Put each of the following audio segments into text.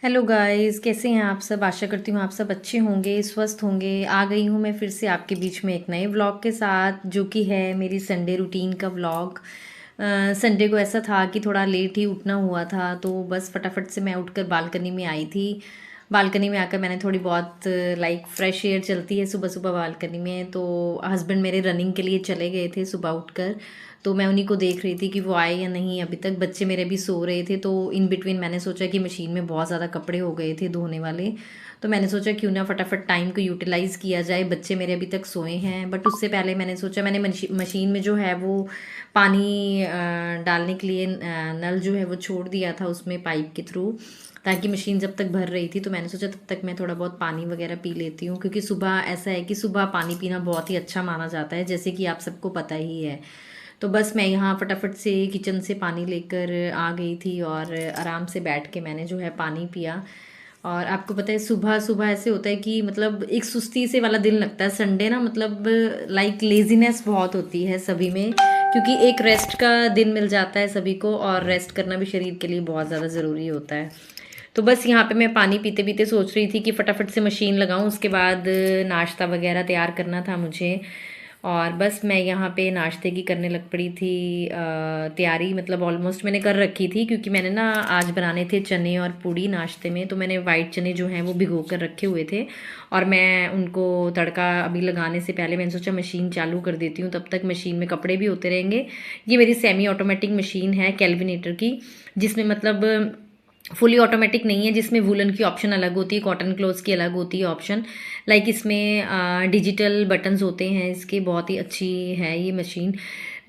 Hello guys, कैसे हैं आप सब। आशा करती हूँ आप सब अच्छे होंगे, स्वस्थ होंगे। आ गई हूँ मैं फिर से आपके बीच में एक नए व्लॉग के साथ, जो कि है मेरी संडे रूटीन का व्लॉग। संडे को ऐसा था कि थोड़ा लेट ही उठना हुआ था, तो बस फटाफट से मैं उठकर बालकनी में आई थी। बालकनी में आकर मैंने थोड़ी बहुत लाइक फ्रेश एयर चलती है सुबह सुबह बालकनी में, तो हस्बैंड मेरे रनिंग के लिए चले गए थे सुबह उठकर। तो मैं उन्हीं को देख रही थी कि वो आए या नहीं अभी तक। बच्चे मेरे भी सो रहे थे, तो इन बिटवीन मैंने सोचा कि मशीन में बहुत ज़्यादा कपड़े हो गए थे धोने वाले। तो मैंने सोचा क्यों ना फटाफट टाइम को यूटिलाइज़ किया जाए। बच्चे मेरे अभी तक सोए हैं, बट उससे पहले मैंने सोचा, मैंने मशीन में जो है वो पानी डालने के लिए नल जो है वो छोड़ दिया था उसमें पाइप के थ्रू, ताकि मशीन जब तक भर रही थी। तो मैंने सोचा तब तक मैं थोड़ा बहुत पानी वगैरह पी लेती हूँ, क्योंकि सुबह ऐसा है कि सुबह पानी पीना बहुत ही अच्छा माना जाता है, जैसे कि आप सबको पता ही है। तो बस मैं यहाँ फटाफट से किचन से पानी लेकर आ गई थी और आराम से बैठ के मैंने जो है पानी पिया। और आपको पता है सुबह सुबह ऐसे होता है कि मतलब एक सुस्ती से वाला दिन लगता है संडे ना, मतलब लाइक लेजीनेस बहुत होती है सभी में, क्योंकि एक रेस्ट का दिन मिल जाता है सभी को, और रेस्ट करना भी शरीर के लिए बहुत ज़्यादा ज़रूरी होता है। तो बस यहाँ पे मैं पानी पीते पीते सोच रही थी कि फटाफट से मशीन लगाऊं, उसके बाद नाश्ता वगैरह तैयार करना था मुझे। और बस मैं यहाँ पे नाश्ते की करने लग पड़ी थी तैयारी, मतलब ऑलमोस्ट मैंने कर रखी थी, क्योंकि मैंने ना आज बनाने थे चने और पूड़ी नाश्ते में। तो मैंने वाइट चने जो हैं वो भिगो कर रखे हुए थे, और मैं उनको तड़का अभी लगाने से पहले मैंने सोचा मशीन चालू कर देती हूँ, तब तक मशीन में कपड़े भी होते रहेंगे। ये मेरी सेमी ऑटोमेटिक मशीन है कैलविनेटर की, जिसमें मतलब फुली ऑटोमेटिक नहीं है, जिसमें वुलन की ऑप्शन अलग होती है, कॉटन क्लोथ्स की अलग होती है ऑप्शन। लाइक इसमें डिजिटल बटन्स होते हैं इसके, बहुत ही अच्छी है ये मशीन।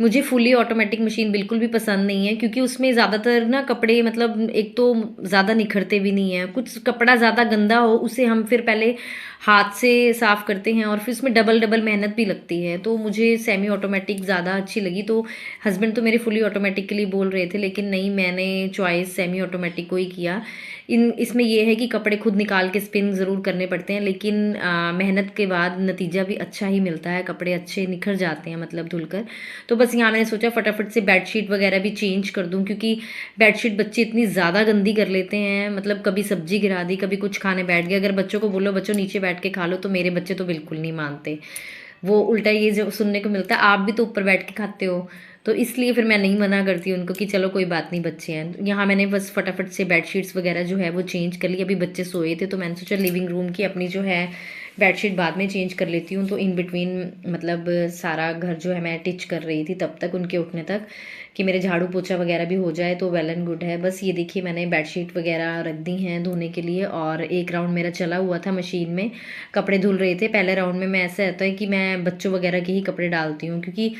मुझे फुली ऑटोमेटिक मशीन बिल्कुल भी पसंद नहीं है, क्योंकि उसमें ज़्यादातर ना कपड़े, मतलब एक तो ज़्यादा निखरते भी नहीं है, कुछ कपड़ा ज़्यादा गंदा हो उसे हम फिर पहले हाथ से साफ़ करते हैं, और फिर उसमें डबल डबल मेहनत भी लगती है। तो मुझे सेमी ऑटोमेटिक ज़्यादा अच्छी लगी। तो हस्बैंड तो मेरे फुली ऑटोमेटिक के लिए बोल रहे थे, लेकिन नहीं, मैंने चॉइस सेमी ऑटोमेटिक को ही किया। इसमें यह है कि कपड़े खुद निकाल के स्पिन ज़रूर करने पड़ते हैं, लेकिन मेहनत के बाद नतीजा भी अच्छा ही मिलता है, कपड़े अच्छे निखर जाते हैं मतलब धुलकर। तो बस यहाँ मैंने सोचा फटाफट से बेडशीट वगैरह भी चेंज कर दूँ, क्योंकि बेडशीट बच्चे इतनी ज़्यादा गंदी कर लेते हैं, मतलब कभी सब्जी गिरा दी, कभी कुछ खाने बैठ गए। अगर बच्चों को बोलो बच्चों नीचे बैठ के खा लो, तो मेरे बच्चे तो बिल्कुल नहीं मानते। वो उल्टा ये जो सुनने को मिलता है, आप भी तो ऊपर बैठ के खाते हो। तो इसलिए फिर मैं नहीं मना करती उनको कि चलो कोई बात नहीं, बच्चे हैं। यहाँ मैंने बस फटाफट से बेडशीट्स वगैरह जो है वो चेंज कर ली। अभी बच्चे सोए थे, तो मैंने सोचा लिविंग रूम की अपनी जो है बेडशीट बाद में चेंज कर लेती हूँ। तो इन बिटवीन मतलब सारा घर जो है मैं टिच कर रही थी तब तक, उनके उठने तक, कि मेरे झाड़ू पोछा वगैरह भी हो जाए तो वेल एंड गुड है। बस ये देखिए मैंने बेडशीट वगैरह रख दी हैं धोने के लिए, और एक राउंड मेरा चला हुआ था मशीन में, कपड़े धुल रहे थे। पहले राउंड में मैं ऐसा होता है कि मैं बच्चों वगैरह के ही कपड़े डालती हूँ, क्योंकि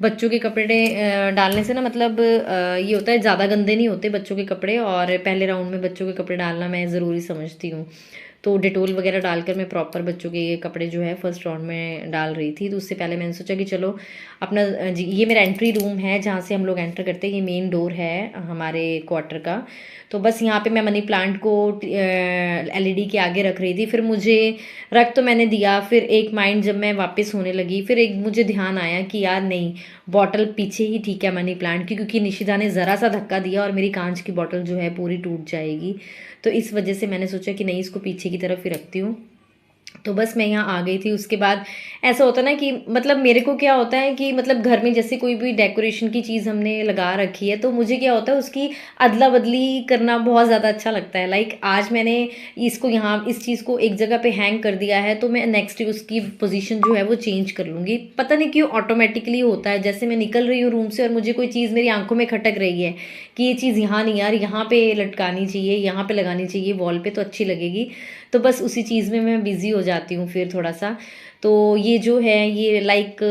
बच्चों के कपड़े डालने से ना मतलब ये होता है ज़्यादा गंदे नहीं होते बच्चों के कपड़े, और पहले राउंड में बच्चों के कपड़े डालना मैं ज़रूरी समझती हूँ। तो डेटोल वगैरह डालकर मैं प्रॉपर बच्चों के ये कपड़े जो है फर्स्ट राउंड में डाल रही थी। तो उससे पहले मैंने सोचा कि चलो अपना ये मेरा एंट्री रूम है जहाँ से हम लोग एंटर करते हैं, ये मेन डोर है हमारे क्वार्टर का। तो बस यहाँ पे मैं मनी प्लांट को एलईडी के आगे रख रही थी। फिर मुझे रख तो मैंने दिया, फिर एक माइंड जब मैं वापस होने लगी, फिर एक मुझे ध्यान आया कि यार नहीं, बॉटल पीछे ही ठीक है मनी प्लांट की, क्योंकि निशिदा ने ज़रा सा धक्का दिया और मेरी कांच की बॉटल जो है पूरी टूट जाएगी। तो इस वजह से मैंने सोचा कि नहीं, इसको पीछे की तरफ ही रखती हूँ। तो बस मैं यहाँ आ गई थी। उसके बाद ऐसा होता ना कि मतलब मेरे को क्या होता है कि मतलब घर में जैसे कोई भी डेकोरेशन की चीज़ हमने लगा रखी है, तो मुझे क्या होता है उसकी अदला बदली करना बहुत ज़्यादा अच्छा लगता है। लाइक आज मैंने इसको यहाँ इस चीज़ को एक जगह पे हैंग कर दिया है, तो मैं नेक्स्ट उसकी पोजीशन जो है वो चेंज कर लूँगी। पता नहीं क्यों ऑटोमेटिकली होता है, जैसे मैं निकल रही हूँ रूम से और मुझे कोई चीज़ मेरी आंखों में खटक रही है कि ये चीज़ यहाँ नहीं यार, यहाँ पे लटकानी चाहिए, यहाँ पे लगानी चाहिए, वॉल पे तो अच्छी लगेगी। तो बस उसी चीज़ में मैं बिज़ी हो जाती हूँ फिर थोड़ा सा। तो ये जो है ये लाइक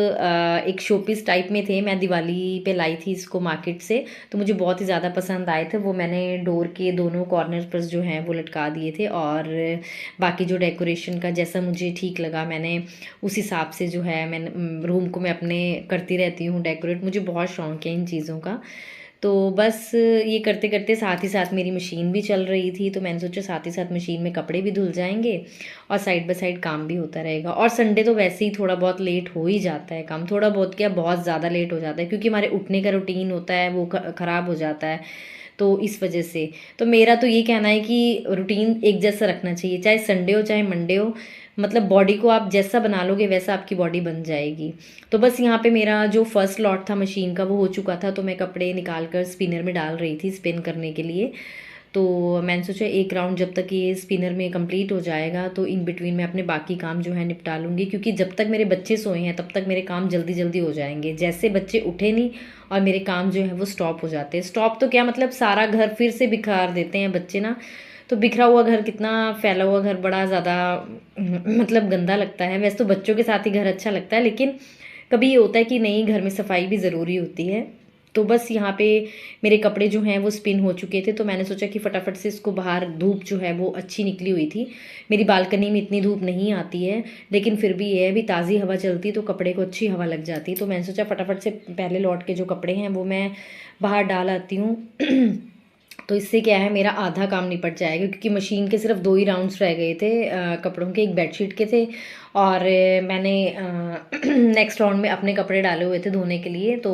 एक शोपीस टाइप में थे, मैं दिवाली पे लाई थी इसको मार्केट से। तो मुझे बहुत ही ज़्यादा पसंद आए थे वो, मैंने डोर के दोनों कॉर्नर पर जो हैं वो लटका दिए थे। और बाकी जो डेकोरेशन का जैसा मुझे ठीक लगा, मैंने उस हिसाब से जो है मैंने रूम को मैं अपने करती रहती हूँ डेकोरेट। मुझे बहुत शौक है इन चीज़ों का। तो बस ये करते करते साथ ही साथ मेरी मशीन भी चल रही थी, तो मैंने सोचा साथ ही साथ मशीन में कपड़े भी धुल जाएंगे और साइड बाय साइड काम भी होता रहेगा। और संडे तो वैसे ही थोड़ा बहुत लेट हो ही जाता है काम, थोड़ा बहुत क्या बहुत ज़्यादा लेट हो जाता है, क्योंकि हमारे उठने का रूटीन होता है वो ख़राब हो जाता है। तो इस वजह से तो मेरा तो ये कहना है कि रूटीन एक जैसा रखना चाहिए, चाहे संडे हो चाहे मंडे हो, मतलब बॉडी को आप जैसा बना लोगे वैसा आपकी बॉडी बन जाएगी। तो बस यहाँ पे मेरा जो फर्स्ट लॉट था मशीन का वो हो चुका था, तो मैं कपड़े निकाल कर स्पिनर में डाल रही थी स्पिन करने के लिए। तो मैंने सोचा एक राउंड जब तक ये स्पिनर में कंप्लीट हो जाएगा तो इन बिटवीन मैं अपने बाकी काम जो है निपटा लूँगी, क्योंकि जब तक मेरे बच्चे सोए हैं तब तक मेरे काम जल्दी जल्दी हो जाएंगे। जैसे बच्चे उठे नहीं और मेरे काम जो है वो स्टॉप हो जाते हैं। स्टॉप तो क्या मतलब सारा घर फिर से बिखार देते हैं बच्चे ना, तो बिखरा हुआ घर, कितना फैला हुआ घर बड़ा ज़्यादा मतलब गंदा लगता है। वैसे तो बच्चों के साथ ही घर अच्छा लगता है, लेकिन कभी ये होता है कि नहीं, घर में सफाई भी ज़रूरी होती है। तो बस यहाँ पे मेरे कपड़े जो हैं वो स्पिन हो चुके थे, तो मैंने सोचा कि फटाफट से इसको बाहर, धूप जो है वो अच्छी निकली हुई थी। मेरी बालकनी में इतनी धूप नहीं आती है, लेकिन फिर भी ये है, भी ताज़ी हवा चलती तो कपड़े को अच्छी हवा लग जाती। तो मैंने सोचा फटाफट से पहले लौट के जो कपड़े हैं वो मैं बाहर डाल आती हूँ। तो इससे क्या है, मेरा आधा काम निपट जाएगा, क्योंकि मशीन के सिर्फ 2 ही राउंड्स रह गए थे कपड़ों के, एक बेडशीट के थे और मैंने नेक्स्ट राउंड में अपने कपड़े डाले हुए थे धोने के लिए। तो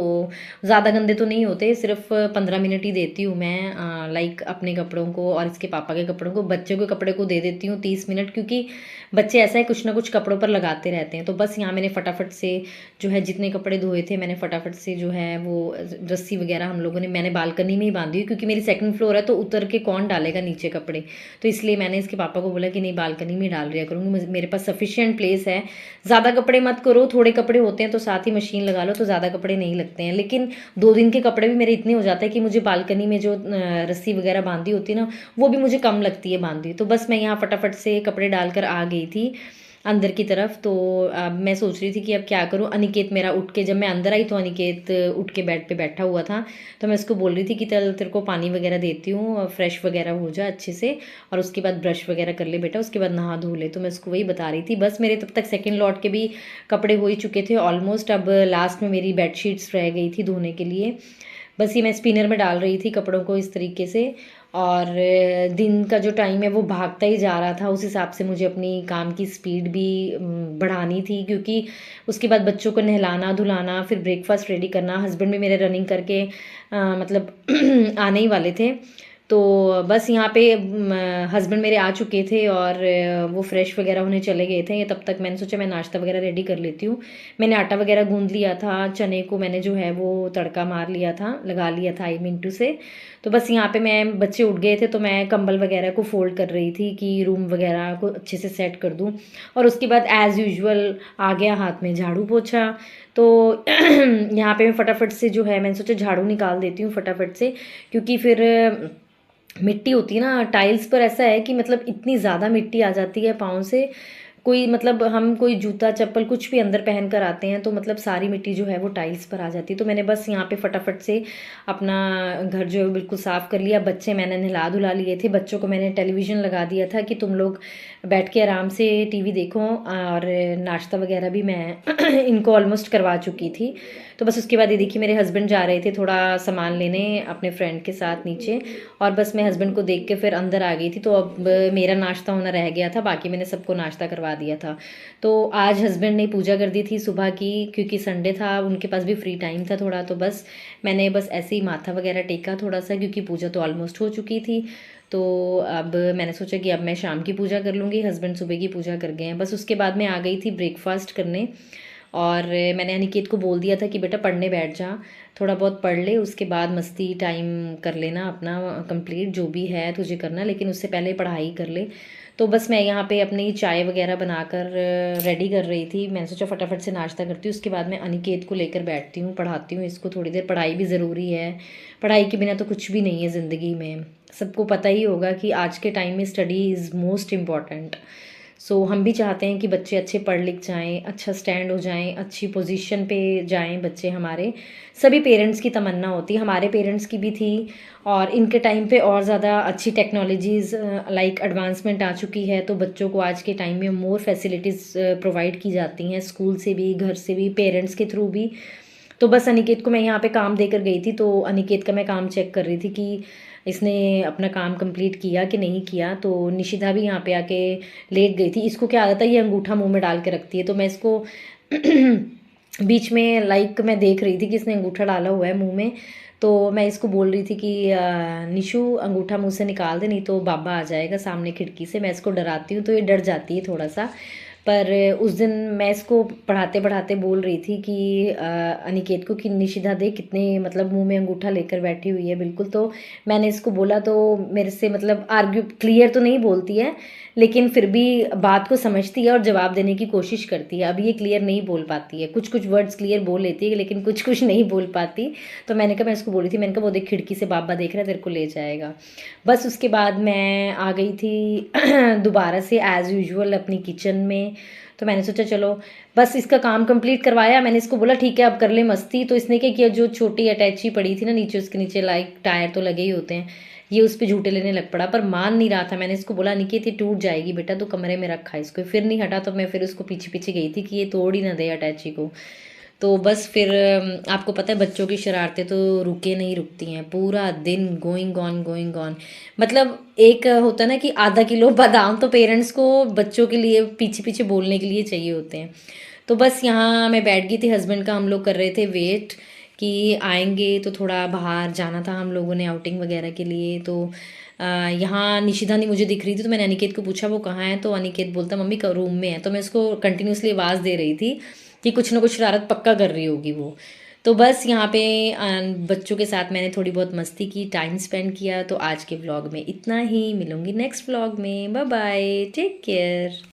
ज़्यादा गंदे तो नहीं होते, सिर्फ 15 मिनट ही देती हूँ मैं, लाइक अपने कपड़ों को और इसके पापा के कपड़ों को। बच्चों के कपड़े को दे देती हूँ 30 मिनट, क्योंकि बच्चे ऐसा है कुछ ना कुछ कपड़ों पर लगाते रहते हैं। तो बस यहाँ मैंने फटाफट से जो है जितने कपड़े धोए थे मैंने फटाफट से जो है वो रस्सी वगैरह हम लोगों ने, मैंने बालकनी में ही बांधी हुई, क्योंकि मेरी सेकंड फ्लोर है तो उतर के कौन डालेगा नीचे कपड़े। तो इसलिए मैंने इसके पापा को बोला कि नहीं, बालकनी में डाल दिया करूँगी, मेरे पास सफिशिएंट प्लेस है। ज़्यादा कपड़े मत करो, थोड़े कपड़े होते हैं तो साथ ही मशीन लगा लो तो ज़्यादा कपड़े नहीं लगते हैं। लेकिन 2 दिन के कपड़े भी मेरे इतने हो जाते हैं कि मुझे बालकनी में जो रस्सी वगैरह बांधी होती है ना, वो भी मुझे कम लगती है बांधी। तो बस मैं यहाँ फटाफट से कपड़े डालकर आ गई थी अंदर की तरफ। तो अब मैं सोच रही थी कि अब क्या करूं। अनिकेत मेरा उठ के, जब मैं अंदर आई तो अनिकेत उठ के बेड पे बैठा हुआ था, तो मैं उसको बोल रही थी कि चल तेरे को पानी वगैरह देती हूँ, फ्रेश वगैरह हो जा अच्छे से, और उसके बाद ब्रश वगैरह कर ले बेटा, उसके बाद नहा धो ले। तो मैं उसको वही बता रही थी। बस मेरे तब तक सेकेंड लॉट के भी कपड़े हो ही चुके थे ऑलमोस्ट। अब लास्ट में मेरी बेडशीट्स रह गई थी धोने के लिए। बस ये मैं स्पिनर में डाल रही थी कपड़ों को इस तरीके से, और दिन का जो टाइम है वो भागता ही जा रहा था। उस हिसाब से मुझे अपनी काम की स्पीड भी बढ़ानी थी, क्योंककि उसके बाद बच्चों को नहलाना धुलाना, फिर ब्रेकफास्ट रेडी करना। हस्बैंड भी मेरे रनिंग करके मतलब आने ही वाले थे। तो बस यहाँ पे हस्बैंड मेरे आ चुके थे और वो फ्रेश वगैरह होने चले गए थे। तब तक मैंने सोचा मैं नाश्ता वगैरह रेडी कर लेती हूँ। मैंने आटा वगैरह गूंद लिया था, चने को मैंने जो है वो तड़का मार लिया था, लगा लिया था आई मिनटू से। तो बस यहाँ पे मैं, बच्चे उठ गए थे तो मैं कंबल वगैरह को फोल्ड कर रही थी कि रूम वगैरह को अच्छे से सेट कर दूँ। और उसके बाद एज़ यूजुअल आ गया हाथ में झाड़ू पोछा। तो यहाँ पे मैं फटाफट से जो है, मैंने सोचा झाड़ू निकाल देती हूँ फटाफट से, क्योंकि फिर मिट्टी होती है ना टाइल्स पर, ऐसा है कि मतलब इतनी ज़्यादा मिट्टी आ जाती है पाँव से। कोई मतलब हम कोई जूता चप्पल कुछ भी अंदर पहन कर आते हैं तो मतलब सारी मिट्टी जो है वो टाइल्स पर आ जाती है। तो मैंने बस यहाँ पे फटाफट से अपना घर जो है वो बिल्कुल साफ़ कर लिया। बच्चे मैंने नहला धुला लिए थे, बच्चों को मैंने टेलीविज़न लगा दिया था कि तुम लोग बैठ के आराम से टीवी देखो, और नाश्ता वगैरह भी मैं इनको ऑलमोस्ट करवा चुकी थी। तो बस उसके बाद ये देखिए मेरे हस्बैंड जा रहे थे थोड़ा सामान लेने अपने फ्रेंड के साथ नीचे, और बस मैं हस्बैंड को देख के फिर अंदर आ गई थी। तो अब मेरा नाश्ता होना रह गया था, बाकी मैंने सबको नाश्ता करवा दिया था। तो आज हस्बैंड ने पूजा कर दी थी सुबह की, क्योंकि संडे था, उनके पास भी फ्री टाइम था थोड़ा। तो बस मैंने बस ऐसे ही माथा वगैरह टेका थोड़ा सा, क्योंकि पूजा तो ऑलमोस्ट हो चुकी थी। तो अब मैंने सोचा कि अब मैं शाम की पूजा कर लूँगी, हस्बैंड सुबह की पूजा कर गए हैं। बस उसके बाद मैं आ गई थी ब्रेकफास्ट करने, और मैंने अनिकेत को बोल दिया था कि बेटा पढ़ने बैठ जा, थोड़ा बहुत पढ़ ले, उसके बाद मस्ती टाइम कर लेना अपना कंप्लीट जो भी है तुझे करना, लेकिन उससे पहले पढ़ाई कर ले। तो बस मैं यहाँ पे अपनी चाय वगैरह बनाकर रेडी कर रही थी। मैंने सोचा फटाफट से नाश्ता करती हूँ, उसके बाद मैं अनिकेत को लेकर बैठती हूँ, पढ़ाती हूँ इसको थोड़ी देर। पढ़ाई भी ज़रूरी है, पढ़ाई के बिना तो कुछ भी नहीं है ज़िंदगी में। सबको पता ही होगा कि आज के टाइम में स्टडी इज़ मोस्ट इम्पॉर्टेंट। सो हम भी चाहते हैं कि बच्चे अच्छे पढ़ लिख जाएं, अच्छा स्टैंड हो जाएं, अच्छी पोजीशन पे जाएं बच्चे हमारे। सभी पेरेंट्स की तमन्ना होती है, हमारे पेरेंट्स की भी थी। और इनके टाइम पे और ज़्यादा अच्छी टेक्नोलॉजीज़ लाइक एडवांसमेंट आ चुकी है, तो बच्चों को आज के टाइम में मोर फैसिलिटीज़ प्रोवाइड की जाती हैं, स्कूल से भी, घर से भी, पेरेंट्स के थ्रू भी। तो बस अनिकेत को मैं यहाँ पे काम देकर गई थी, तो अनिकेत का मैं काम चेक कर रही थी कि इसने अपना काम कंप्लीट किया कि नहीं किया। तो निशिता भी यहाँ पे आके लेट गई थी। इसको क्या आदत है, ये अंगूठा मुंह में डाल के रखती है, तो मैं इसको बीच में लाइक मैं देख रही थी कि इसने अंगूठा डाला हुआ है मुंह में, तो मैं इसको बोल रही थी कि निशु अंगूठा मुंह से निकाल दे, नहीं तो बाबा आ जाएगा सामने खिड़की से। मैं इसको डराती हूँ तो ये डर जाती है थोड़ा सा। पर उस दिन मैं इसको पढ़ाते पढ़ाते बोल रही थी कि अनिकेत को कि निशिदा देख कितने मतलब मुंह में अंगूठा लेकर बैठी हुई है बिल्कुल। तो मैंने इसको बोला तो मेरे से मतलब आर्ग्यू क्लियर तो नहीं बोलती है, लेकिन फिर भी बात को समझती है और जवाब देने की कोशिश करती है। अभी ये क्लियर नहीं बोल पाती है, कुछ कुछ वर्ड्स क्लियर बोल लेती है लेकिन कुछ कुछ नहीं बोल पाती। तो मैंने कहा, मैं इसको बोली थी, मैंने कहा वो देख खिड़की से बाबा देख रहा है, तेरे को ले जाएगा। बस उसके बाद मैं आ गई थी दोबारा से एज़ यूजुअल अपनी किचन में। तो मैंने सोचा चलो बस इसका काम कंप्लीट करवाया। मैंने इसको बोला ठीक है अब कर ले मस्ती। तो इसने क्या किया, जो छोटी अटैची पड़ी थी ना नीचे, उसके नीचे लाइक टायर तो लगे ही होते हैं, ये उस पर झूठे लेने लग पड़ा। पर मान नहीं रहा था। मैंने इसको बोला निकित ये टूट जाएगी बेटा, तो कमरे में रखा इसको, फिर नहीं हटा। तो मैं फिर उसको पीछे पीछे गई थी कि ये तोड़ ही ना दे अटैची को। तो बस फिर आपको पता है बच्चों की शरारतें तो रुके नहीं रुकती हैं, पूरा दिन गोइंग ऑन। मतलब एक होता है ना कि आधा किलो बादाम तो पेरेंट्स को बच्चों के लिए पीछे पीछे बोलने के लिए चाहिए होते हैं। तो बस यहाँ मैं बैठ गई थी, हस्बैंड का हम लोग कर रहे थे वेट कि आएंगे। तो थोड़ा बाहर जाना था हम लोगों ने आउटिंग वगैरह के लिए। तो यहाँ निशिदा नहीं मुझे दिख रही थी, तो मैंने अनिकेत को पूछा वो कहाँ है। तो अनिकेत बोलता मम्मी रूम में है। तो मैं उसको कंटिन्यूसली आवाज़ दे रही थी कि कुछ ना कुछ शरारत पक्का कर रही होगी वो। तो बस यहाँ पे बच्चों के साथ मैंने थोड़ी बहुत मस्ती की, टाइम स्पेंड किया। तो आज के व्लॉग में इतना ही, मिलूंगी नेक्स्ट व्लॉग में। Bye bye, take care.